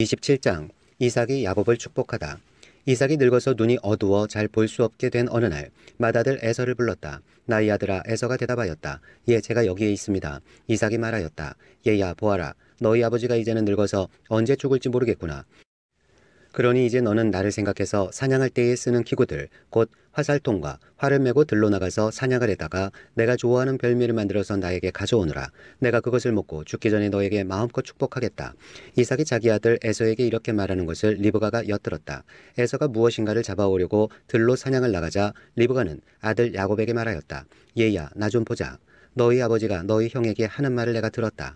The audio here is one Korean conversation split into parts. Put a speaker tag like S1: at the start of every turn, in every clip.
S1: 27장 이삭이 야곱을 축복하다. 이삭이 늙어서 눈이 어두워 잘 볼 수 없게 된 어느 날 맏아들 에서를 불렀다. 나의 아들아. 에서가 대답하였다. 예, 제가 여기에 있습니다. 이삭이 말하였다. 얘야, 보아라. 너희 아버지가 이제는 늙어서 언제 죽을지 모르겠구나. 그러니 이제 너는 나를 생각해서 사냥할 때에 쓰는 기구들, 곧 화살통과 활을 메고 들로 나가서 사냥을 해다가 내가 좋아하는 별미를 만들어서 나에게 가져오느라. 내가 그것을 먹고 죽기 전에 너에게 마음껏 축복하겠다. 이삭이 자기 아들 에서에게 이렇게 말하는 것을 리브가가 엿들었다. 에서가 무엇인가를 잡아오려고 들로 사냥을 나가자 리브가는 아들 야곱에게 말하였다. 얘야, 나 좀 보자. 너희 아버지가 너희 형에게 하는 말을 내가 들었다.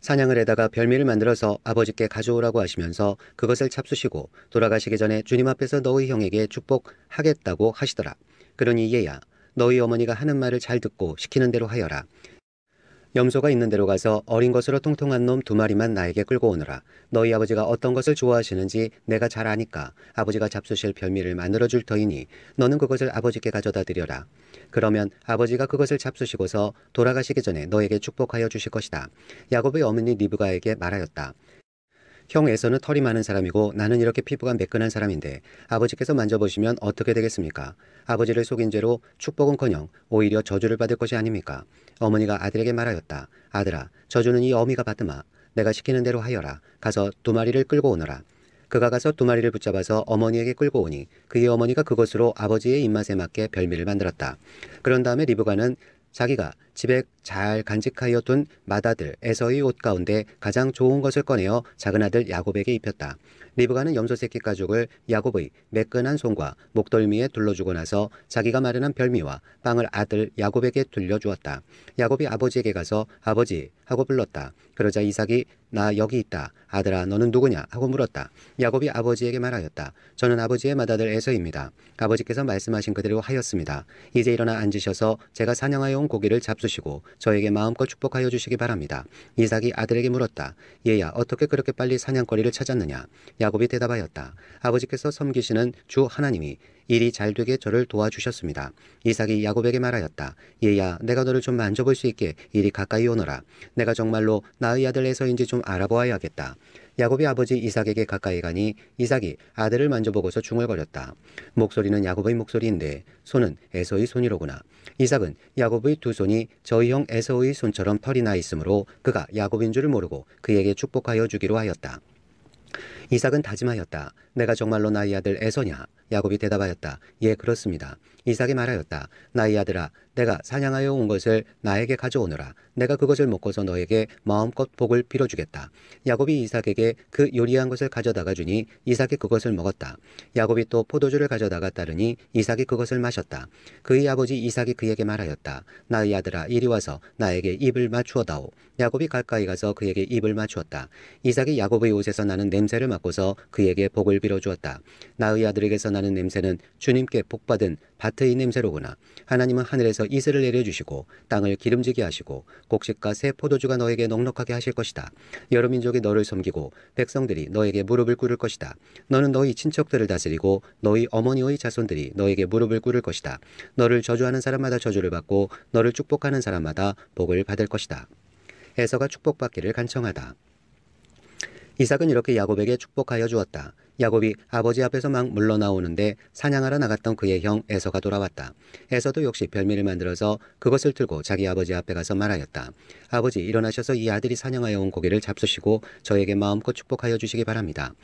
S1: 사냥을 해다가 별미를 만들어서 아버지께 가져오라고 하시면서 그것을 잡수시고 돌아가시기 전에 주님 앞에서 너희 형에게 축복하겠다고 하시더라. 그러니 얘야, 너희 어머니가 하는 말을 잘 듣고 시키는 대로 하여라. 염소가 있는 데로 가서 어린 것으로 통통한 놈 2마리만 나에게 끌고 오너라. 너희 아버지가 어떤 것을 좋아하시는지 내가 잘 아니까 아버지가 잡수실 별미를 만들어줄 터이니 너는 그것을 아버지께 가져다 드려라. 그러면 아버지가 그것을 잡수시고서 돌아가시기 전에 너에게 축복하여 주실 것이다. 야곱의 어머니 리브가에게 말하였다. 형 에서는 털이 많은 사람이고 나는 이렇게 피부가 매끈한 사람인데 아버지께서 만져보시면 어떻게 되겠습니까? 아버지를 속인 죄로 축복은커녕 오히려 저주를 받을 것이 아닙니까? 어머니가 아들에게 말하였다. 아들아, 저주는 이 어미가 받으마. 내가 시키는 대로 하여라. 가서 2마리를 끌고 오너라. 그가 가서 2마리를 붙잡아서 어머니에게 끌고 오니 그의 어머니가 그것으로 아버지의 입맛에 맞게 별미를 만들었다. 그런 다음에 리브가는 자기가 집에 잘 간직하여 둔 맏아들 에서의 옷 가운데 가장 좋은 것을 꺼내어 작은 아들 야곱에게 입혔다. 리브가는 염소 새끼 가죽을 야곱의 매끈한 손과 목덜미에 둘러주고 나서 자기가 마련한 별미와 빵을 아들 야곱에게 들려주었다. 야곱이 아버지에게 가서 아버지 하고 불렀다. 그러자 이삭이 나 여기 있다. 아들아, 너는 누구냐? 하고 물었다. 야곱이 아버지에게 말하였다. 저는 아버지의 맏아들 에서입니다. 아버지께서 말씀하신 그대로 하였습니다. 이제 일어나 앉으셔서 제가 사냥하여 온 고기를 잡수시고 저에게 마음껏 축복하여 주시기 바랍니다. 이삭이 아들에게 물었다. 얘야, 어떻게 그렇게 빨리 사냥거리를 찾았느냐? 야곱이 대답하였다. 아버지께서 섬기시는 주 하나님이 일이 잘 되게 저를 도와주셨습니다. 이삭이 야곱에게 말하였다. 얘야, 내가 너를 좀 만져볼 수 있게 이리 가까이 오너라. 내가 정말로 나의 아들 에서인지 좀 알아보아야겠다. 야곱이 아버지 이삭에게 가까이 가니 이삭이 아들을 만져보고서 중얼거렸다. 목소리는 야곱의 목소리인데 손은 에서의 손이로구나. 이삭은 야곱의 2손이 저희 형 에서의 손처럼 털이 나 있으므로 그가 야곱인 줄을 모르고 그에게 축복하여 주기로 하였다. 이삭은 다짐하였다. 내가 정말로 나의 아들 에서냐? 야곱이 대답하였다. 예, 그렇습니다. 이삭이 말하였다. 나의 아들아, 내가 사냥하여 온 것을 나에게 가져오너라. 내가 그것을 먹고서 너에게 마음껏 복을 빌어주겠다. 야곱이 이삭에게 그 요리한 것을 가져다가 주니 이삭이 그것을 먹었다. 야곱이 또 포도주를 가져다가 따르니 이삭이 그것을 마셨다. 그의 아버지 이삭이 그에게 말하였다. 나의 아들아, 이리 와서 나에게 입을 맞추어다오. 야곱이 가까이 가서 그에게 입을 맞추었다. 이삭이 야곱의 옷에서 나는 냄새를 맡고서 그에게 복을 빌어주었다. 나의 아들에게서 나는 냄새는 주님께 복받은 밭의 냄새로구나. 하나님은 하늘에서 이슬을 내려주시고 땅을 기름지게 하시고 곡식과 새 포도주가 너에게 넉넉하게 하실 것이다. 여러 민족이 너를 섬기고 백성들이 너에게 무릎을 꿇을 것이다. 너는 너희 친척들을 다스리고 너희 어머니의 자손들이 너에게 무릎을 꿇을 것이다. 너를 저주하는 사람마다 저주를 받고 너를 축복하는 사람마다 복을 받을 것이다. 에서가 축복받기를 간청하다. 이삭은 이렇게 야곱에게 축복하여 주었다. 야곱이 아버지 앞에서 막 물러나오는데 사냥하러 나갔던 그의 형 에서가 돌아왔다. 에서도 역시 별미를 만들어서 그것을 들고 자기 아버지 앞에 가서 말하였다. 아버지, 일어나셔서 이 아들이 사냥하여 온 고기를 잡수시고 저에게 마음껏 축복하여 주시기 바랍니다.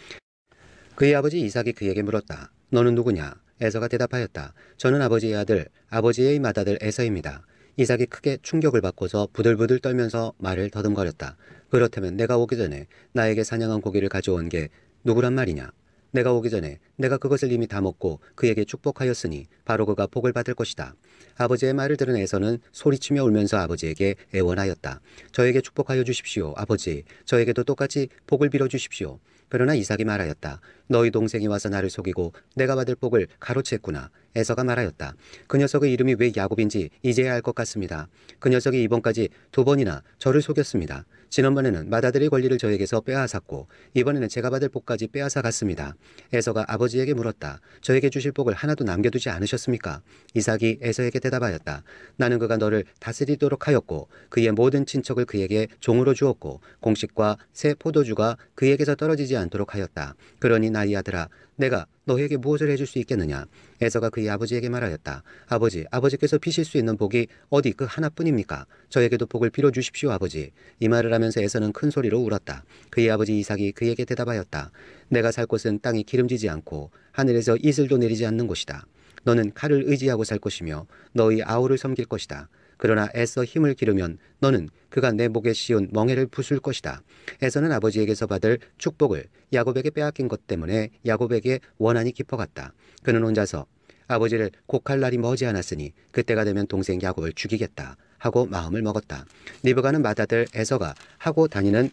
S1: 그의 아버지 이삭이 그에게 물었다. 너는 누구냐? 에서가 대답하였다. 저는 아버지의 아들, 아버지의 맏아들 에서입니다. 이삭이 크게 충격을 받고서 부들부들 떨면서 말을 더듬거렸다. 그렇다면 내가 오기 전에 나에게 사냥한 고기를 가져온 게 누구란 말이냐? 내가 오기 전에 내가 그것을 이미 다 먹고 그에게 축복하였으니 바로 그가 복을 받을 것이다. 아버지의 말을 들은 에서는 소리치며 울면서 아버지에게 애원하였다. 저에게 축복하여 주십시오, 아버지. 저에게도 똑같이 복을 빌어주십시오. 그러나 이삭이 말하였다. 너희 동생이 와서 나를 속이고 내가 받을 복을 가로챘구나. 에서가 말하였다. 그 녀석의 이름이 왜 야곱인지 이제야 알 것 같습니다. 그 녀석이 이번까지 2번이나 저를 속였습니다. 지난번에는 맏아들의 권리를 저에게서 빼앗았고 이번에는 제가 받을 복까지 빼앗아 갔습니다. 에서가 아버지 아버지에게 물었다. 저에게 주실 복을 하나도 남겨두지 않으셨습니까? 이삭이 에서에게 대답하였다. 나는 그가 너를 다스리도록 하였고 그의 모든 친척을 그에게 종으로 주었고 공식과 새 포도주가 그에게서 떨어지지 않도록 하였다. 그러니 나의 아들아, 내가 너에게 무엇을 해줄 수 있겠느냐? 에서가 그의 아버지에게 말하였다. 아버지께서 비실 수 있는 복이 어디 그 하나뿐입니까? 저에게도 복을 빌어 주십시오, 아버지. 이 말을 하면서 에서는 큰 소리로 울었다. 그의 아버지 이삭이 그에게 대답하였다. 내가 살 곳은 땅이 기름지지 않고 하늘에서 이슬도 내리지 않는 곳이다. 너는 칼을 의지하고 살 것이며 너의 아우를 섬길 것이다. 그러나 애써 힘을 기르면 너는 그가 내 목에 씌운 멍에를 부술 것이다. 에서는 아버지에게서 받을 축복을 야곱에게 빼앗긴 것 때문에 야곱에게 원한이 깊어갔다. 그는 혼자서 아버지를 곡할 날이 머지않았으니 그때가 되면 동생 야곱을 죽이겠다 하고 마음을 먹었다. 리브가는 맏아들 에서가 하고 다니는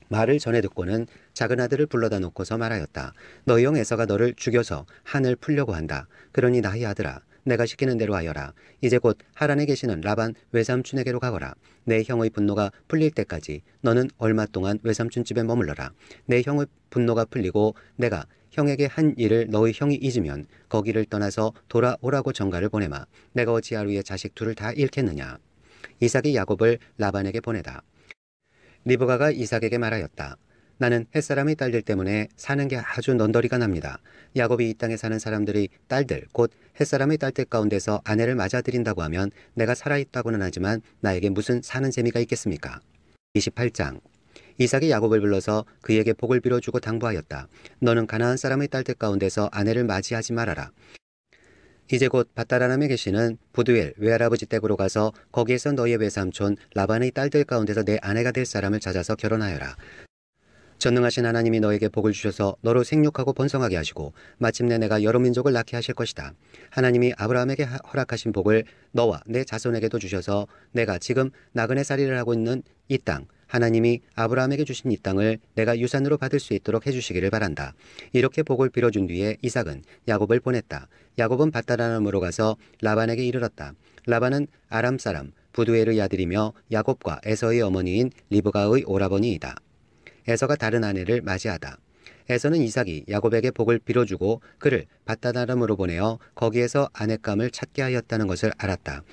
S1: 말을 전해 듣고는 작은 아들을 불러다 놓고서 말하였다. 너희 형 에서가 너를 죽여서 한을 풀려고 한다. 그러니 나의 아들아, 내가 시키는 대로 하여라. 이제 곧 하란에 계시는 라반 외삼촌에게로 가거라. 내 형의 분노가 풀릴 때까지 너는 얼마 동안 외삼촌 집에 머물러라. 내 형의 분노가 풀리고 내가 형에게 한 일을 너희 형이 잊으면 거기를 떠나서 돌아오라고 전가를 보내마. 내가 어찌 하루에 자식 둘을 다 잃겠느냐. 이삭이 야곱을 라반에게 보내다. 리브가가 이삭에게 말하였다. 나는 햇사람의 딸들 때문에 사는 게 아주 넌더리가 납니다. 야곱이 이 땅에 사는 사람들의 딸들, 곧 햇사람의 딸들 가운데서 아내를 맞아들인다고 하면 내가 살아있다고는 하지만 나에게 무슨 사는 재미가 있겠습니까? 28장. 이삭이 야곱을 불러서 그에게 복을 빌어주고 당부하였다. 너는 가나안 사람의 딸들 가운데서 아내를 맞이하지 말아라. 이제 곧 밧다라람에 계시는 부두엘 외할아버지 댁으로 가서 거기에서 너희의 외삼촌 라반의 딸들 가운데서 내 아내가 될 사람을 찾아서 결혼하여라. 전능하신 하나님이 너에게 복을 주셔서 너로 생육하고 번성하게 하시고 마침내 내가 여러 민족을 낳게 하실 것이다. 하나님이 아브라함에게 허락하신 복을 너와 내 자손에게도 주셔서 내가 지금 나그네 살이를 하고 있는 이 땅, 하나님이 아브라함에게 주신 이 땅을 내가 유산으로 받을 수 있도록 해주시기를 바란다. 이렇게 복을 빌어준 뒤에 이삭은 야곱을 보냈다. 야곱은 밧다라람으로 가서 라반에게 이르렀다. 라반은 아람 사람 부두엘의 아들이며 야곱과 에서의 어머니인 리브가의 오라버니이다. 에서가 다른 아내를 맞이하다. 에서는 이삭이 야곱에게 복을 빌어주고 그를 밧다라람으로 보내어 거기에서 아내감을 찾게 하였다는 것을 알았다.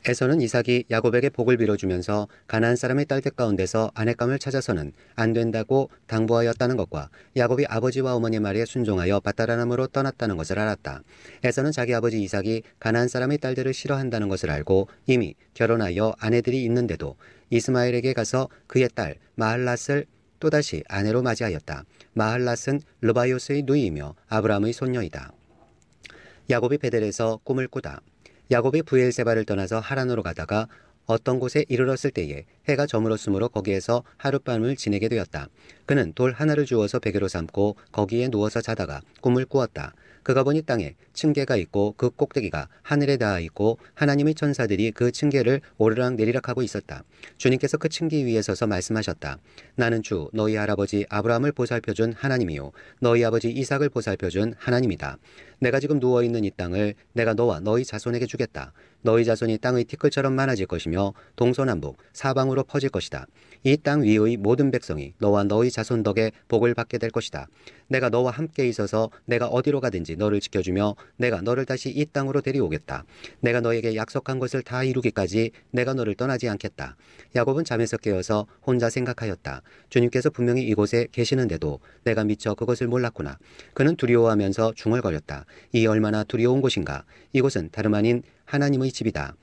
S1: 에서는 이삭이 야곱에게 복을 빌어주면서 가나안 사람의 딸들 가운데서 아내감을 찾아서는 안 된다고 당부하였다는 것과 야곱이 아버지와 어머니의 말에 순종하여 밧다라람으로 떠났다는 것을 알았다. 에서는 자기 아버지 이삭이 가나안 사람의 딸들을 싫어한다는 것을 알고 이미 결혼하여 아내들이 있는데도 이스마엘에게 가서 그의 딸 마할랏을 또다시 아내로 맞이하였다. 마할랏은 르바요스의 누이이며 아브라함의 손녀이다. 야곱이 베델에서 꿈을 꾸다. 야곱이 브엘세바를 떠나서 하란으로 가다가 어떤 곳에 이르렀을 때에 해가 저물었으므로 거기에서 하룻밤을 지내게 되었다. 그는 돌 하나를 주워서 베개로 삼고 거기에 누워서 자다가 꿈을 꾸었다. 그가 보니 땅에 층계가 있고 그 꼭대기가 하늘에 닿아 있고 하나님의 천사들이 그 층계를 오르락 내리락 하고 있었다. 주님께서 그 층계 위에 서서 말씀하셨다. 나는 주 너희 할아버지 아브라함을 보살펴준 하나님이요 너희 아버지 이삭을 보살펴준 하나님이다. 내가 지금 누워있는 이 땅을 내가 너와 너희 자손에게 주겠다. 너희 자손이 땅의 티끌처럼 많아질 것이며 동서남북 사방으로 퍼질 것이다. 이 땅 위의 모든 백성이 너와 너희 자손 덕에 복을 받게 될 것이다. 내가 너와 함께 있어서 내가 어디로 가든지 너를 지켜주며 내가 너를 다시 이 땅으로 데려오겠다. 내가 너에게 약속한 것을 다 이루기까지 내가 너를 떠나지 않겠다. 야곱은 잠에서 깨어서 혼자 생각하였다. 주님께서 분명히 이곳에 계시는데도 내가 미처 그것을 몰랐구나. 그는 두려워하면서 중얼거렸다. 이 얼마나 두려운 곳인가. 이곳은 다름 아닌 하나님의 집이다.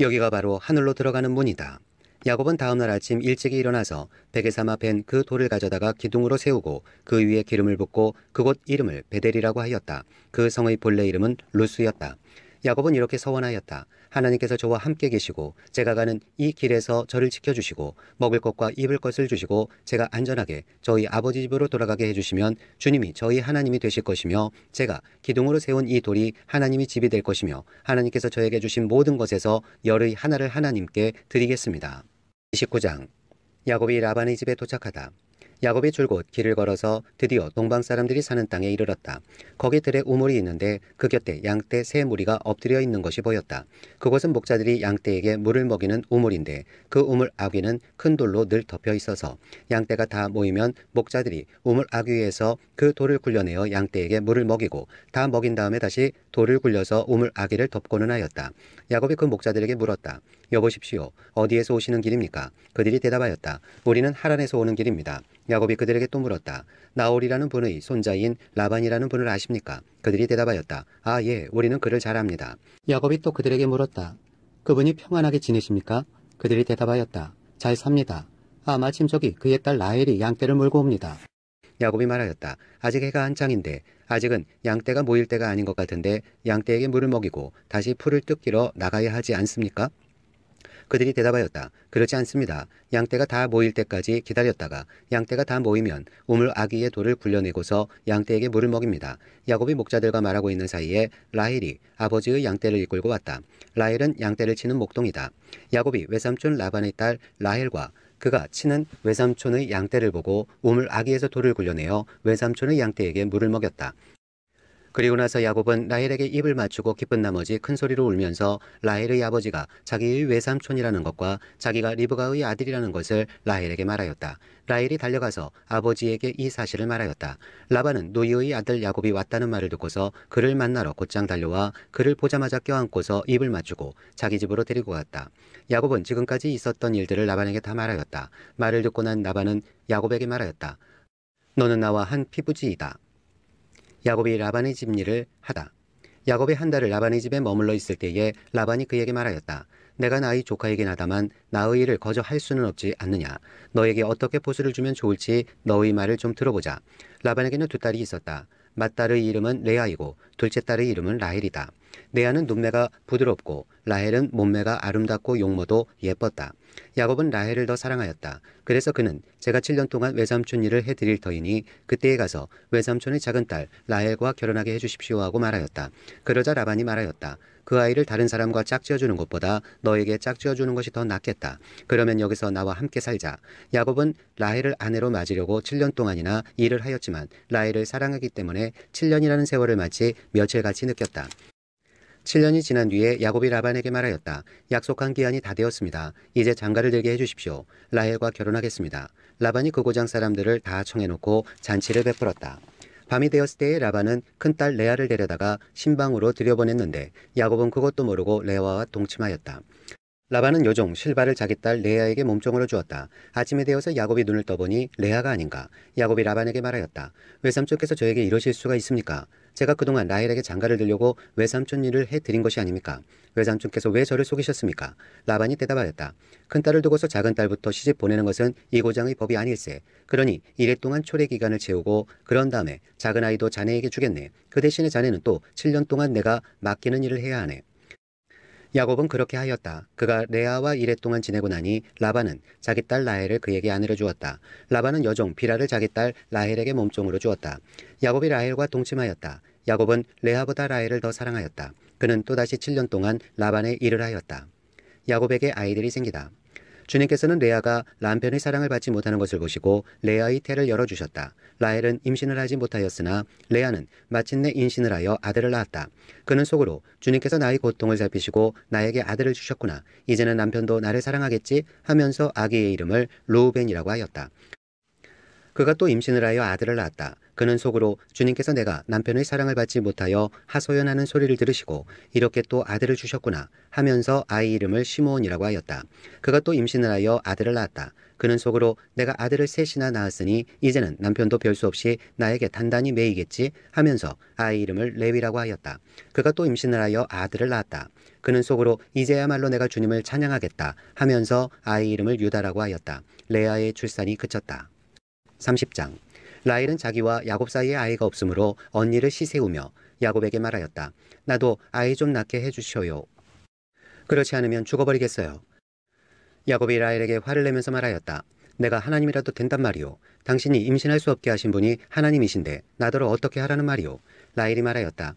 S1: 여기가 바로 하늘로 들어가는 문이다. 야곱은 다음날 아침 일찍이 일어나서 베개 삼아 벤 그 돌을 가져다가 기둥으로 세우고 그 위에 기름을 붓고 그곳 이름을 베델이라고 하였다. 그 성의 본래 이름은 루스였다. 야곱은 이렇게 서원하였다. 하나님께서 저와 함께 계시고 제가 가는 이 길에서 저를 지켜주시고 먹을 것과 입을 것을 주시고 제가 안전하게 저희 아버지 집으로 돌아가게 해주시면 주님이 저희 하나님이 되실 것이며 제가 기둥으로 세운 이 돌이 하나님이 집이 될 것이며 하나님께서 저에게 주신 모든 것에서 열의 하나를 하나님께 드리겠습니다. 29장. 야곱이 라반의 집에 도착하다. 야곱이 줄곧 길을 걸어서 드디어 동방 사람들이 사는 땅에 이르렀다. 거기 들에 우물이 있는데 그 곁에 양떼 세 무리가 엎드려 있는 것이 보였다. 그곳은 목자들이 양떼에게 물을 먹이는 우물인데 그 우물 아귀는 큰 돌로 늘 덮여 있어서 양떼가 다 모이면 목자들이 우물 아귀에서 그 돌을 굴려내어 양떼에게 물을 먹이고 다 먹인 다음에 다시 돌을 굴려서 우물 아귀를 덮고는 하였다. 야곱이 그 목자들에게 물었다. 여보십시오. 어디에서 오시는 길입니까? 그들이 대답하였다. 우리는 하란에서 오는 길입니다. 야곱이 그들에게 또 물었다. 나홀이라는 분의 손자인 라반이라는 분을 아십니까? 그들이 대답하였다. 아, 예, 우리는 그를 잘 압니다. 야곱이 또 그들에게 물었다. 그분이 평안하게 지내십니까? 그들이 대답하였다. 잘 삽니다. 아, 마침 저기 그의 딸 라헬이 양떼를 몰고 옵니다. 야곱이 말하였다. 아직 해가 한창인데 아직은 양떼가 모일 때가 아닌 것 같은데 양떼에게 물을 먹이고 다시 풀을 뜯기러 나가야 하지 않습니까? 그들이 대답하였다. 그렇지 않습니다. 양떼가 다 모일 때까지 기다렸다가 양떼가 다 모이면 우물 아귀의 돌을 굴려내고서 양떼에게 물을 먹입니다. 야곱이 목자들과 말하고 있는 사이에 라헬이 아버지의 양떼를 이끌고 왔다. 라헬은 양떼를 치는 목동이다. 야곱이 외삼촌 라반의 딸 라헬과 그가 치는 외삼촌의 양떼를 보고 우물 아귀에서 돌을 굴려내어 외삼촌의 양떼에게 물을 먹였다. 그리고 나서 야곱은 라헬에게 입을 맞추고 기쁜 나머지 큰 소리로 울면서 라헬의 아버지가 자기의 외삼촌이라는 것과 자기가 리브가의 아들이라는 것을 라헬에게 말하였다. 라헬이 달려가서 아버지에게 이 사실을 말하였다. 라반은 누이의 아들 야곱이 왔다는 말을 듣고서 그를 만나러 곧장 달려와 그를 보자마자 껴안고서 입을 맞추고 자기 집으로 데리고 갔다. 야곱은 지금까지 있었던 일들을 라반에게 다 말하였다. 말을 듣고 난 라반은 야곱에게 말하였다. 너는 나와 한 피부지이다. 야곱이 라반의 집 일을 하다. 야곱이 한 달을 라반의 집에 머물러 있을 때에 라반이 그에게 말하였다. 내가 나의 조카이긴 하다만 나의 일을 거저 할 수는 없지 않느냐. 너에게 어떻게 보수를 주면 좋을지 너의 말을 좀 들어보자. 라반에게는 두 딸이 있었다. 맏딸의 이름은 레아이고 둘째 딸의 이름은 라헬이다. 레아는 눈매가 부드럽고 라헬은 몸매가 아름답고 용모도 예뻤다. 야곱은 라헬을 더 사랑하였다. 그래서 그는 제가 7년 동안 외삼촌 일을 해드릴 터이니 그때에 가서 외삼촌의 작은 딸 라헬과 결혼하게 해주십시오 하고 말하였다. 그러자 라반이 말하였다. 그 아이를 다른 사람과 짝지어주는 것보다 너에게 짝지어주는 것이 더 낫겠다. 그러면 여기서 나와 함께 살자. 야곱은 라헬을 아내로 맞으려고 7년 동안이나 일을 하였지만 라헬을 사랑하기 때문에 7년이라는 세월을 마치 며칠같이 느꼈다. 7년이 지난 뒤에 야곱이 라반에게 말하였다. 약속한 기한이 다 되었습니다. 이제 장가를 들게 해주십시오. 라헬과 결혼하겠습니다. 라반이 그 고장 사람들을 다 청해놓고 잔치를 베풀었다. 밤이 되었을 때에 라반은 큰딸 레아를 데려다가 신방으로 들여보냈는데 야곱은 그것도 모르고 레아와 동침하였다. 라반은 요종 실바를 자기 딸 레아에게 몸종으로 주었다. 아침이 되어서 야곱이 눈을 떠보니 레아가 아닌가. 야곱이 라반에게 말하였다. 외삼촌께서 저에게 이러실 수가 있습니까? 제가 그동안 라헬에게 장가를 들려고 외삼촌 일을 해드린 것이 아닙니까? 외삼촌께서 왜 저를 속이셨습니까? 라반이 대답하였다. 큰딸을 두고서 작은 딸부터 시집 보내는 것은 이 고장의 법이 아닐세. 그러니 이래 동안 초래 기간을 채우고 그런 다음에 작은 아이도 자네에게 주겠네. 그 대신에 자네는 또 7년 동안 내가 맡기는 일을 해야 하네. 야곱은 그렇게 하였다. 그가 레아와 이랫동안 지내고 나니 라반은 자기 딸 라헬을 그에게 아내로 주었다. 라반은 여종 비라를 자기 딸 라헬에게 몸종으로 주었다. 야곱이 라헬과 동침하였다. 야곱은 레아보다 라헬을 더 사랑하였다. 그는 또다시 7년 동안 라반의 일을 하였다. 야곱에게 아이들이 생기다. 주님께서는 레아가 남편의 사랑을 받지 못하는 것을 보시고 레아의 태를 열어주셨다. 라헬은 임신을 하지 못하였으나 레아는 마침내 임신을 하여 아들을 낳았다. 그는 속으로 주님께서 나의 고통을 살피시고 나에게 아들을 주셨구나. 이제는 남편도 나를 사랑하겠지 하면서 아기의 이름을 르우벤이라고 하였다. 그가 또 임신을 하여 아들을 낳았다. 그는 속으로 주님께서 내가 남편의 사랑을 받지 못하여 하소연하는 소리를 들으시고 이렇게 또 아들을 주셨구나 하면서 아이 이름을 시므온이라고 하였다. 그가 또 임신을 하여 아들을 낳았다. 그는 속으로 내가 아들을 셋이나 낳았으니 이제는 남편도 별 수 없이 나에게 단단히 매이겠지 하면서 아이 이름을 레위라고 하였다. 그가 또 임신을 하여 아들을 낳았다. 그는 속으로 이제야말로 내가 주님을 찬양하겠다 하면서 아이 이름을 유다라고 하였다. 레아의 출산이 그쳤다. 30장. 라헬은 자기와 야곱 사이에 아이가 없으므로 언니를 시세우며 야곱에게 말하였다. 나도 아이 좀 낳게 해주시오요. 그렇지 않으면 죽어버리겠어요. 야곱이 라헬에게 화를 내면서 말하였다. 내가 하나님이라도 된단 말이오. 당신이 임신할 수 없게 하신 분이 하나님이신데 나더러 어떻게 하라는 말이오. 라헬이 말하였다.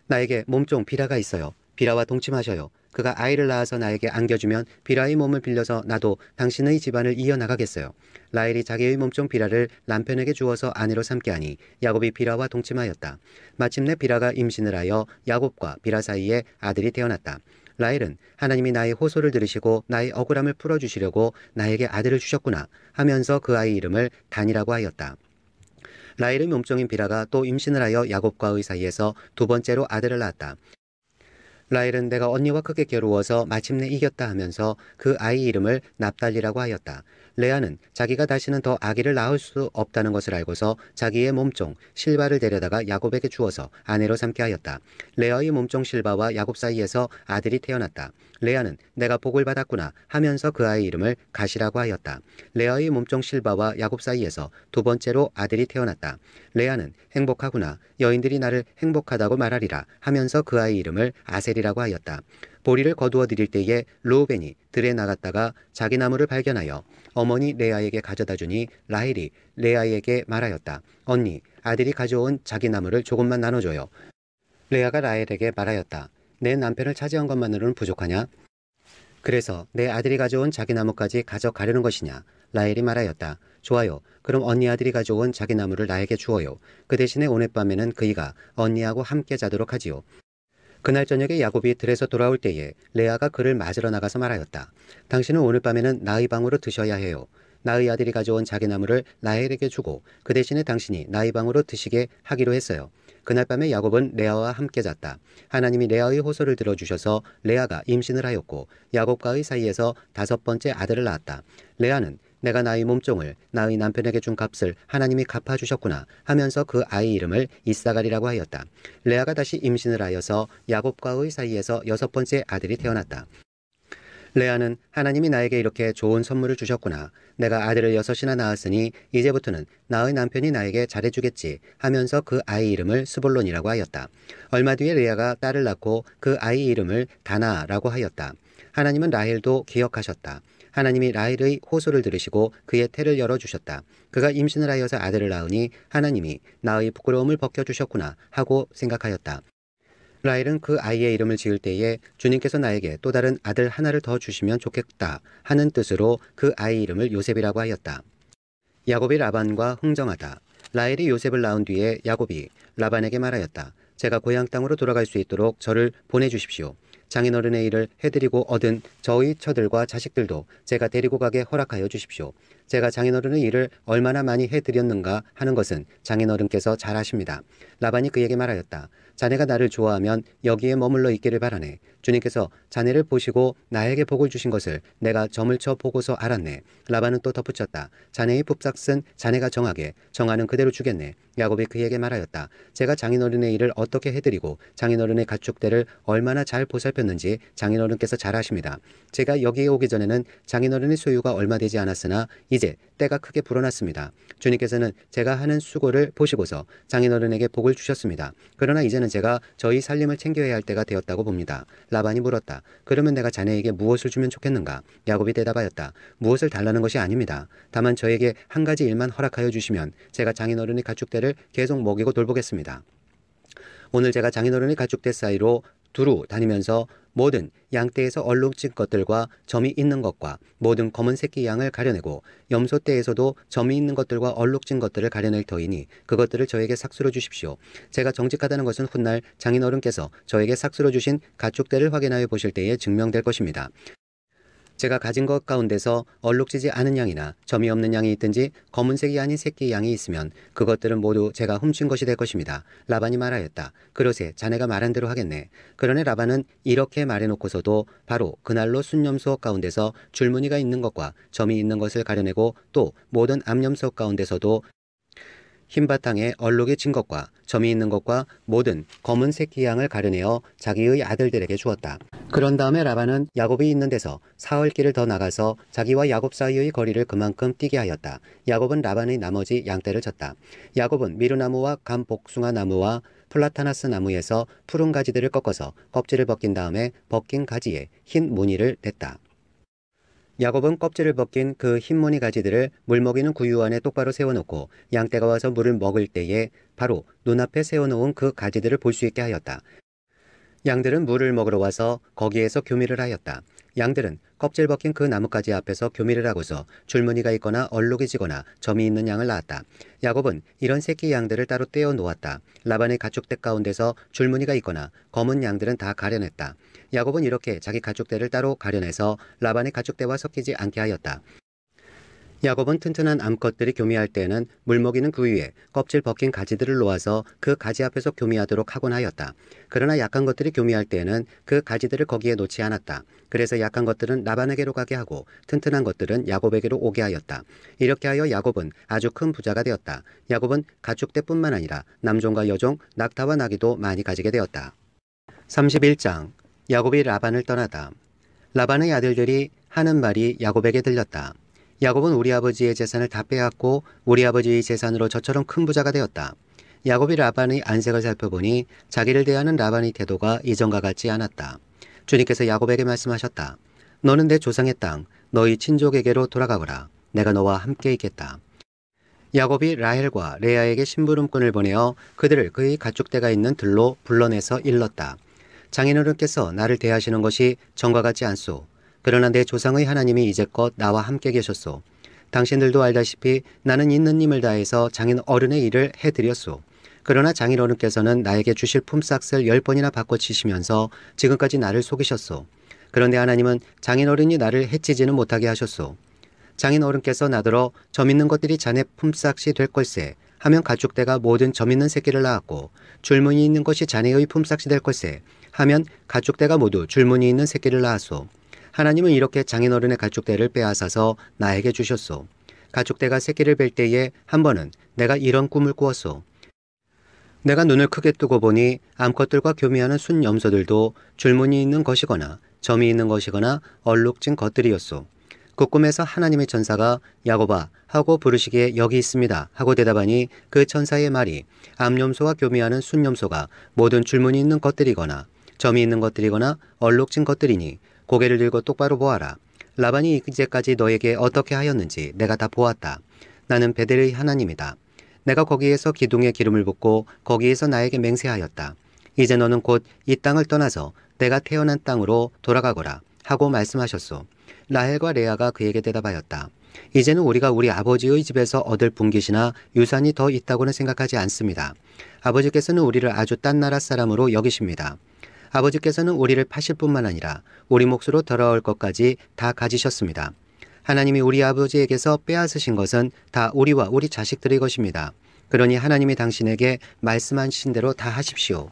S1: 나에게 몸종 비라가 있어요. 비라와 동침하셔요. 그가 아이를 낳아서 나에게 안겨주면 빌하의 몸을 빌려서 나도 당신의 집안을 이어나가겠어요. 라헬이 자기의 몸종 빌하를 남편에게 주어서 아내로 삼게 하니 야곱이 빌하와 동침하였다. 마침내 빌하가 임신을 하여 야곱과 빌하 사이에 아들이 태어났다. 라헬은 하나님이 나의 호소를 들으시고 나의 억울함을 풀어주시려고 나에게 아들을 주셨구나 하면서 그 아이 이름을 단이라고 하였다. 라헬의 몸종인 빌하가 또 임신을 하여 야곱과의 사이에서 두 번째로 아들을 낳았다. 라헬은 내가 언니와 크게 겨루어서 마침내 이겼다 하면서 그 아이 이름을 납달리라고 하였다. 레아는 자기가 다시는 더 아기를 낳을 수 없다는 것을 알고서 자기의 몸종 실바를 데려다가 야곱에게 주어서 아내로 삼게 하였다. 레아의 몸종 실바와 야곱 사이에서 아들이 태어났다. 레아는 내가 복을 받았구나 하면서 그 아이 이름을 가시라고 하였다. 레아의 몸종 실바와 야곱 사이에서 두 번째로 아들이 태어났다. 레아는 행복하구나 여인들이 나를 행복하다고 말하리라 하면서 그 아이 이름을 아셀이라고 하였다. 보리를 거두어 드릴 때에 르우벤이 들에 나갔다가 자기 나무를 발견하여 어머니 레아에게 가져다 주니 라헬이 레아에게 말하였다. 언니, 아들이 가져온 자기 나무를 조금만 나눠줘요. 레아가 라헬에게 말하였다. 내 남편을 차지한 것만으로는 부족하냐? 그래서 내 아들이 가져온 자기 나무까지 가져가려는 것이냐? 라헬이 말하였다. 좋아요. 그럼 언니 아들이 가져온 자기 나무를 나에게 주어요. 그 대신에 오늘 밤에는 그이가 언니하고 함께 자도록 하지요. 그날 저녁에 야곱이 들에서 돌아올 때에 레아가 그를 맞으러 나가서 말하였다. 당신은 오늘 밤에는 나의 방으로 드셔야 해요. 나의 아들이 가져온 자기 나무를 라헬에게 주고 그 대신에 당신이 나의 방으로 드시게 하기로 했어요. 그날 밤에 야곱은 레아와 함께 잤다. 하나님이 레아의 호소를 들어주셔서 레아가 임신을 하였고 야곱과의 사이에서 다섯 번째 아들을 낳았다. 레아는 내가 나의 몸종을 나의 남편에게 준 값을 하나님이 갚아주셨구나 하면서 그 아이 이름을 이사갈이라고 하였다. 레아가 다시 임신을 하여서 야곱과의 사이에서 여섯 번째 아들이 태어났다. 레아는 하나님이 나에게 이렇게 좋은 선물을 주셨구나. 내가 아들을 여섯이나 낳았으니 이제부터는 나의 남편이 나에게 잘해주겠지 하면서 그 아이 이름을 스볼론이라고 하였다. 얼마 뒤에 레아가 딸을 낳고 그 아이 이름을 다나라고 하였다. 하나님은 라헬도 기억하셨다. 하나님이 라헬의 호소를 들으시고 그의 태를 열어주셨다. 그가 임신을 하여서 아들을 낳으니 하나님이 나의 부끄러움을 벗겨주셨구나 하고 생각하였다. 라헬은 그 아이의 이름을 지을 때에 주님께서 나에게 또 다른 아들 하나를 더 주시면 좋겠다 하는 뜻으로 그 아이 이름을 요셉이라고 하였다. 야곱이 라반과 흥정하다. 라헬이 요셉을 낳은 뒤에 야곱이 라반에게 말하였다. 제가 고향 땅으로 돌아갈 수 있도록 저를 보내주십시오. 장인어른의 일을 해드리고 얻은 저의 처들과 자식들도 제가 데리고 가게 허락하여 주십시오. 제가 장인어른의 일을 얼마나 많이 해드렸는가 하는 것은 장인어른께서 잘 아십니다. 라반이 그에게 말하였다. 자네가 나를 좋아하면 여기에 머물러 있기를 바라네. 주님께서 자네를 보시고 나에게 복을 주신 것을 내가 점을 쳐 보고서 알았네. 라반은 또 덧붙였다. 자네의 품삯은 자네가 정하는 그대로 주겠네. 야곱이 그에게 말하였다. 제가 장인어른의 일을 어떻게 해드리고 장인어른의 가축대를 얼마나 잘 보살폈는지 장인어른께서 잘 아십니다. 제가 여기에 오기 전에는 장인어른의 소유가 얼마 되지 않았으나 이제 때가 크게 불어났습니다. 주님께서는 제가 하는 수고를 보시고서 장인어른에게 복을 주셨습니다. 그러나 이제는 제가 저희 살림을 챙겨야 할 때가 되었다고 봅니다. 라반이 물었다. 그러면 내가 자네에게 무엇을 주면 좋겠는가? 야곱이 대답하였다. 무엇을 달라는 것이 아닙니다. 다만 저에게 한 가지 일만 허락하여 주시면 제가 장인어른의 가축대를 계속 먹이고 돌보겠습니다. 오늘 제가 장인어른의 가축대 사이로 두루 다니면서 모든 양떼에서 얼룩진 것들과 점이 있는 것과 모든 검은 새끼 양을 가려내고 염소떼에서도 점이 있는 것들과 얼룩진 것들을 가려낼 터이니 그것들을 저에게 삭수로 주십시오. 제가 정직하다는 것은 훗날 장인어른께서 저에게 삭수로 주신 가축대를 확인하여 보실 때에 증명될 것입니다. 제가 가진 것 가운데서 얼룩지지 않은 양이나 점이 없는 양이 있든지 검은색이 아닌 새끼 양이 있으면 그것들은 모두 제가 훔친 것이 될 것입니다. 라반이 말하였다. 그러세 자네가 말한 대로 하겠네. 그러나 라반은 이렇게 말해놓고서도 바로 그날로 순염소 가운데서 줄무늬가 있는 것과 점이 있는 것을 가려내고 또 모든 암염소 가운데서도 흰 바탕에 얼룩이 진 것과 점이 있는 것과 모든 검은 새끼 양을 가려내어 자기의 아들들에게 주었다. 그런 다음에 라반은 야곱이 있는 데서 사흘길을 더 나가서 자기와 야곱 사이의 거리를 그만큼 뛰게 하였다. 야곱은 라반의 나머지 양떼를 쳤다. 야곱은 미루나무와 감복숭아 나무와 플라타나스 나무에서 푸른 가지들을 꺾어서 껍질을 벗긴 다음에 벗긴 가지에 흰 무늬를 냈다. 야곱은 껍질을 벗긴 그 흰무늬 가지들을 물먹이는 구유 안에 똑바로 세워놓고 양떼가 와서 물을 먹을 때에 바로 눈앞에 세워놓은 그 가지들을 볼 수 있게 하였다. 양들은 물을 먹으러 와서 거기에서 교미를 하였다. 양들은 껍질 벗긴 그 나뭇가지 앞에서 교미를 하고서 줄무늬가 있거나 얼룩이 지거나 점이 있는 양을 낳았다. 야곱은 이런 새끼 양들을 따로 떼어 놓았다. 라반의 가축대 가운데서 줄무늬가 있거나 검은 양들은 다 가려냈다. 야곱은 이렇게 자기 가축대를 따로 가려내서 라반의 가축대와 섞이지 않게 하였다. 야곱은 튼튼한 암컷들이 교미할 때에는 물먹이는 그 위에 껍질 벗긴 가지들을 놓아서 그 가지 앞에서 교미하도록 하곤 하였다. 그러나 약한 것들이 교미할 때에는 그 가지들을 거기에 놓지 않았다. 그래서 약한 것들은 라반에게로 가게 하고 튼튼한 것들은 야곱에게로 오게 하였다. 이렇게 하여 야곱은 아주 큰 부자가 되었다. 야곱은 가축대뿐만 아니라 남종과 여종, 낙타와 나귀도 많이 가지게 되었다. 31장 야곱이 라반을 떠나다. 라반의 아들들이 하는 말이 야곱에게 들렸다. 야곱은 우리 아버지의 재산을 다 빼앗고 우리 아버지의 재산으로 저처럼 큰 부자가 되었다. 야곱이 라반의 안색을 살펴보니 자기를 대하는 라반의 태도가 이전과 같지 않았다. 주님께서 야곱에게 말씀하셨다. 너는 내 조상의 땅, 너희 친족에게로 돌아가거라. 내가 너와 함께 있겠다. 야곱이 라헬과 레아에게 심부름꾼을 보내어 그들을 그의 가축대가 있는 들로 불러내서 일렀다. 장인어른께서 나를 대하시는 것이 전과 같지 않소. 그러나 내 조상의 하나님이 이제껏 나와 함께 계셨소. 당신들도 알다시피 나는 있는 힘을 다해서 장인 어른의 일을 해드렸소. 그러나 장인 어른께서는 나에게 주실 품삯을 10번이나 바꿔치시면서 지금까지 나를 속이셨소. 그런데 하나님은 장인 어른이 나를 해치지는 못하게 하셨소. 장인 어른께서 나더러 점 있는 것들이 자네 품삯이 될 걸세 하면 가축대가 모든 점 있는 새끼를 낳았고 줄무늬 있는 것이 자네의 품삯이 될 걸세 하면 가축대가 모두 줄무늬 있는 새끼를 낳았소. 하나님은 이렇게 장인어른의 가축대를 빼앗아서 나에게 주셨소. 가축대가 새끼를 뵐 때에 한 번은 내가 이런 꿈을 꾸었소. 내가 눈을 크게 뜨고 보니 암컷들과 교미하는 순 염소들도 줄무늬 있는 것이거나 점이 있는 것이거나 얼룩진 것들이었소. 그 꿈에서 하나님의 천사가 야곱아 하고 부르시기에 여기 있습니다 하고 대답하니 그 천사의 말이 암염소와 교미하는 순염소가 모든 줄무늬 있는 것들이거나 점이 있는 것들이거나 얼룩진 것들이니 고개를 들고 똑바로 보아라. 라반이 이제까지 너에게 어떻게 하였는지 내가 다 보았다. 나는 베델의 하나님이다. 내가 거기에서 기둥에 기름을 붓고 거기에서 나에게 맹세하였다. 이제 너는 곧 이 땅을 떠나서 내가 태어난 땅으로 돌아가거라 하고 말씀하셨소. 라헬과 레아가 그에게 대답하였다. 이제는 우리가 우리 아버지의 집에서 얻을 분깃이나 유산이 더 있다고는 생각하지 않습니다. 아버지께서는 우리를 아주 딴 나라 사람으로 여기십니다. 아버지께서는 우리를 파실 뿐만 아니라 우리 몫으로 돌아올 것까지 다 가지셨습니다. 하나님이 우리 아버지에게서 빼앗으신 것은 다 우리와 우리 자식들의 것입니다. 그러니 하나님이 당신에게 말씀하신 대로 다 하십시오.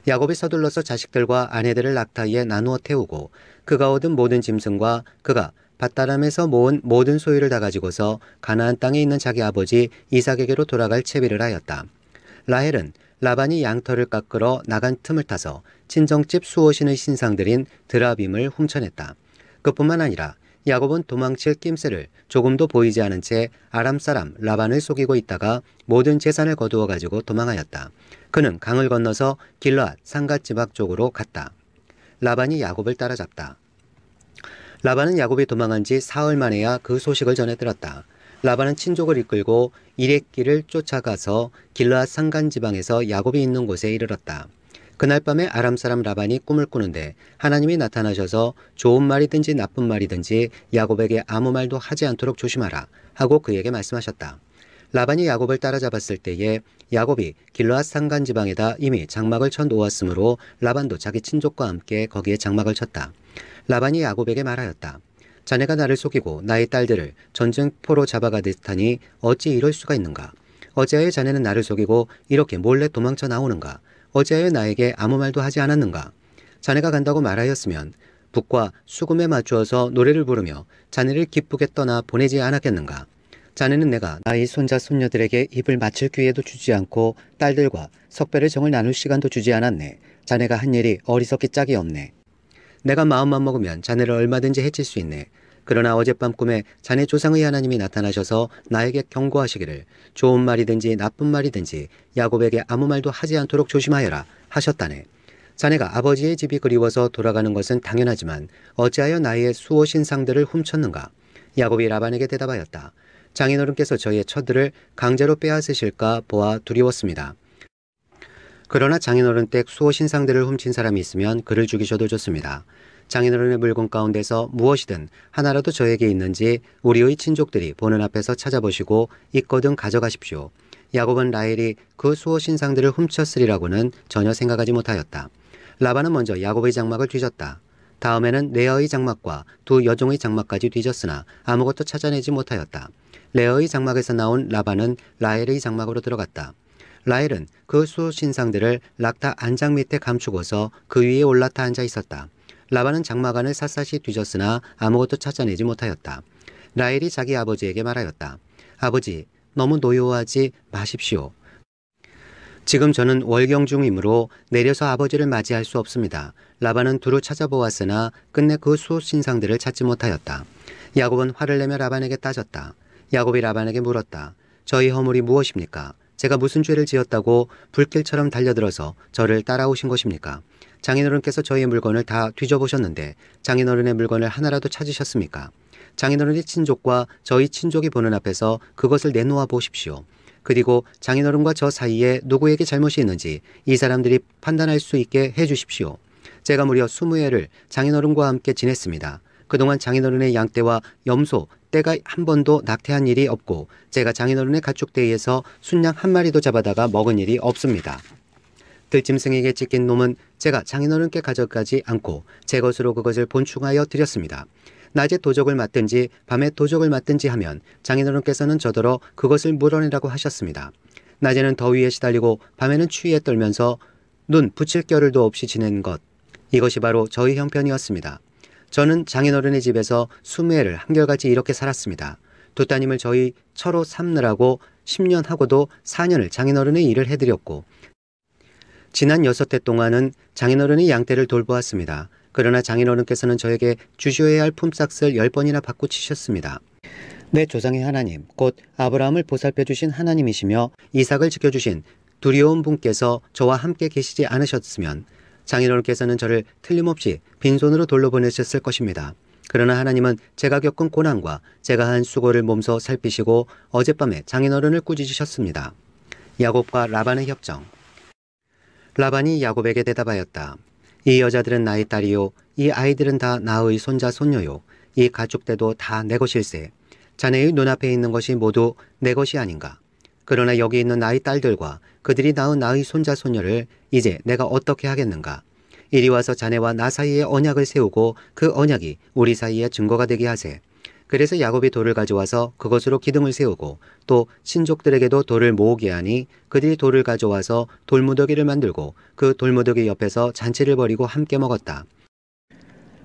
S1: 야곱이 서둘러서 자식들과 아내들을 낙타에 나누어 태우고 그가 얻은 모든 짐승과 그가 밧다람에서 모은 모든 소유를 다 가지고서 가나안 땅에 있는 자기 아버지 이삭에게로 돌아갈 채비를 하였다. 라헬은 라반이 양털을 깎으러 나간 틈을 타서 친정집 수호신의 신상들인 드라빔을 훔쳐냈다. 그뿐만 아니라 야곱은 도망칠 낌새를 조금도 보이지 않은 채 아람 사람 라반을 속이고 있다가 모든 재산을 거두어 가지고 도망하였다. 그는 강을 건너서 길르앗 산갓 지방 쪽으로 갔다. 라반이 야곱을 따라잡다. 라반은 야곱이 도망한 지 사흘 만에야 그 소식을 전해 들었다. 라반은 친족을 이끌고 이레길을 쫓아가서 길르앗 산간 지방에서 야곱이 있는 곳에 이르렀다. 그날 밤에 아람 사람 라반이 꿈을 꾸는데 하나님이 나타나셔서 좋은 말이든지 나쁜 말이든지 야곱에게 아무 말도 하지 않도록 조심하라 하고 그에게 말씀하셨다. 라반이 야곱을 따라잡았을 때에 야곱이 길르앗 산간 지방에다 이미 장막을 쳐 놓았으므로 라반도 자기 친족과 함께 거기에 장막을 쳤다. 라반이 야곱에게 말하였다. 자네가 나를 속이고 나의 딸들을 전쟁포로 잡아가듯 하니 어찌 이럴 수가 있는가? 어찌하여 자네는 나를 속이고 이렇게 몰래 도망쳐 나오는가? 어찌하여 나에게 아무 말도 하지 않았는가? 자네가 간다고 말하였으면 북과 수금에 맞추어서 노래를 부르며 자네를 기쁘게 떠나 보내지 않았겠는가? 자네는 내가 나의 손자 손녀들에게 입을 맞출 기회도 주지 않고 딸들과 석배를 정을 나눌 시간도 주지 않았네. 자네가 한 일이 어리석기 짝이 없네. 내가 마음만 먹으면 자네를 얼마든지 해칠 수 있네. 그러나 어젯밤 꿈에 자네 조상의 하나님이 나타나셔서 나에게 경고하시기를 좋은 말이든지 나쁜 말이든지 야곱에게 아무 말도 하지 않도록 조심하여라 하셨다네. 자네가 아버지의 집이 그리워서 돌아가는 것은 당연하지만 어찌하여 나의 수호 신상들을 훔쳤는가? 야곱이 라반에게 대답하였다. 장인어른께서 저희의 처들을 강제로 빼앗으실까 보아 두려웠습니다. 그러나 장인어른 댁 수호 신상들을 훔친 사람이 있으면 그를 죽이셔도 좋습니다. 장인어른의 물건 가운데서 무엇이든 하나라도 저에게 있는지 우리의 친족들이 보는 앞에서 찾아보시고 있거든 가져가십시오. 야곱은 라헬이 그 수호 신상들을 훔쳤으리라고는 전혀 생각하지 못하였다. 라반은 먼저 야곱의 장막을 뒤졌다. 다음에는 레아의 장막과 두 여종의 장막까지 뒤졌으나 아무것도 찾아내지 못하였다. 레아의 장막에서 나온 라반은 라헬의 장막으로 들어갔다. 라헬은 그 수호 신상들을 락타 안장 밑에 감추고서 그 위에 올라타 앉아 있었다. 라반은 장막 안을 샅샅이 뒤졌으나 아무것도 찾아내지 못하였다. 라헬이 자기 아버지에게 말하였다. 아버지, 너무 노여워하지 마십시오. 지금 저는 월경 중이므로 내려서 아버지를 맞이할 수 없습니다. 라반은 두루 찾아보았으나 끝내 그 수호 신상들을 찾지 못하였다. 야곱은 화를 내며 라반에게 따졌다. 야곱이 라반에게 물었다. 저희 허물이 무엇입니까? 제가 무슨 죄를 지었다고 불길처럼 달려들어서 저를 따라오신 것입니까? 장인어른께서 저희의 물건을 다 뒤져보셨는데 장인어른의 물건을 하나라도 찾으셨습니까? 장인어른의 친족과 저희 친족이 보는 앞에서 그것을 내놓아 보십시오. 그리고 장인어른과 저 사이에 누구에게 잘못이 있는지 이 사람들이 판단할 수 있게 해주십시오. 제가 무려 20해를 장인어른과 함께 지냈습니다. 그동안 장인어른의 양떼와 염소, 떼가 한 번도 낙태한 일이 없고 제가 장인어른의 가축대에서 순양 한 마리도 잡아다가 먹은 일이 없습니다. 들짐승에게 찢긴 놈은 제가 장인어른께 가져가지 않고 제 것으로 그것을 본충하여 드렸습니다. 낮에 도적을 맞든지 밤에 도적을 맞든지 하면 장인어른께서는 저더러 그것을 물어내라고 하셨습니다. 낮에는 더위에 시달리고 밤에는 추위에 떨면서 눈 붙일 겨를도 없이 지낸 것, 이것이 바로 저희 형편이었습니다. 저는 장인어른의 집에서 20해를 한결같이 이렇게 살았습니다. 두 따님을 저희 처로 삼느라고 10년 하고도 4년을 장인어른의 일을 해드렸고 지난 6해 동안은 장인어른이 양떼를 돌보았습니다. 그러나 장인어른께서는 저에게 주셔야 할 품삯을 10번이나 바꾸치셨습니다. 내 조상의 하나님, 곧 아브라함을 보살펴 주신 하나님이시며 이삭을 지켜주신 두려운 분께서 저와 함께 계시지 않으셨으면 장인어른께서는 저를 틀림없이 빈손으로 돌려보내셨을 것입니다. 그러나 하나님은 제가 겪은 고난과 제가 한 수고를 몸소 살피시고 어젯밤에 장인어른을 꾸짖으셨습니다. 야곱과 라반의 협정. 라반이 야곱에게 대답하였다. 이 여자들은 나의 딸이요, 이 아이들은 다 나의 손자 손녀요, 이 가축대도 다 내 것일세. 자네의 눈앞에 있는 것이 모두 내 것이 아닌가. 그러나 여기 있는 나의 딸들과 그들이 낳은 나의 손자 손녀를 이제 내가 어떻게 하겠는가. 이리 와서 자네와 나 사이에 언약을 세우고 그 언약이 우리 사이에 증거가 되게 하세. 그래서 야곱이 돌을 가져와서 그것으로 기둥을 세우고 또 친족들에게도 돌을 모으게 하니 그들이 돌을 가져와서 돌무더기를 만들고 그 돌무더기 옆에서 잔치를 벌이고 함께 먹었다.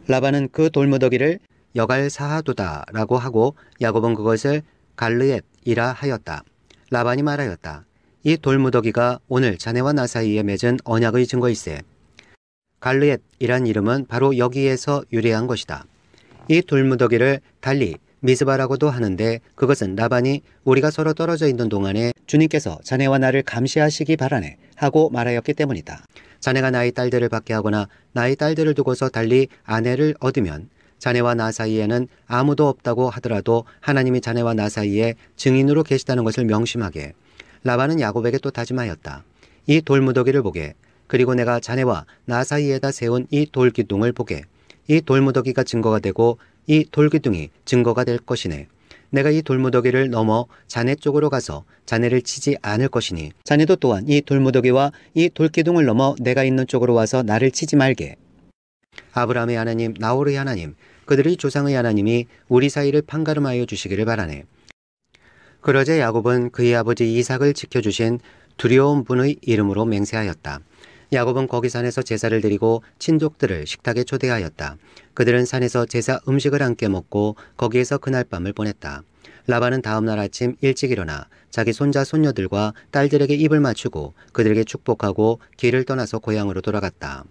S1: 라반은 그 돌무더기를 여갈사하두다라고 하고 야곱은 그것을 갈르엣이라 하였다. 라반이 말하였다. 이 돌무더기가 오늘 자네와 나 사이에 맺은 언약의 증거일세. 갈르엣이란 이름은 바로 여기에서 유래한 것이다. 이 돌무더기를 달리 미스바라고도 하는데 그것은 라반이 우리가 서로 떨어져 있는 동안에 주님께서 자네와 나를 감시하시기 바라네 하고 말하였기 때문이다. 자네가 나의 딸들을 받게 하거나 나의 딸들을 두고서 달리 아내를 얻으면 자네와 나 사이에는 아무도 없다고 하더라도 하나님이 자네와 나 사이에 증인으로 계시다는 것을 명심하게. 라반은 야곱에게 또 다짐하였다. 이 돌무더기를 보게. 그리고 내가 자네와 나 사이에다 세운 이 돌기둥을 보게. 이 돌무더기가 증거가 되고 이 돌기둥이 증거가 될 것이네. 내가 이 돌무더기를 넘어 자네 쪽으로 가서 자네를 치지 않을 것이니 자네도 또한 이 돌무더기와 이 돌기둥을 넘어 내가 있는 쪽으로 와서 나를 치지 말게. 아브라함의 하나님, 나홀의 하나님, 그들의 조상의 하나님이 우리 사이를 판가름하여 주시기를 바라네. 그러자 야곱은 그의 아버지 이삭을 지켜주신 두려운 분의 이름으로 맹세하였다. 야곱은 거기 산에서 제사를 드리고 친족들을 식탁에 초대하였다. 그들은 산에서 제사 음식을 함께 먹고 거기에서 그날 밤을 보냈다. 라반은 다음날 아침 일찍 일어나 자기 손자 손녀들과 딸들에게 입을 맞추고 그들에게 축복하고 길을 떠나서 고향으로 돌아갔다.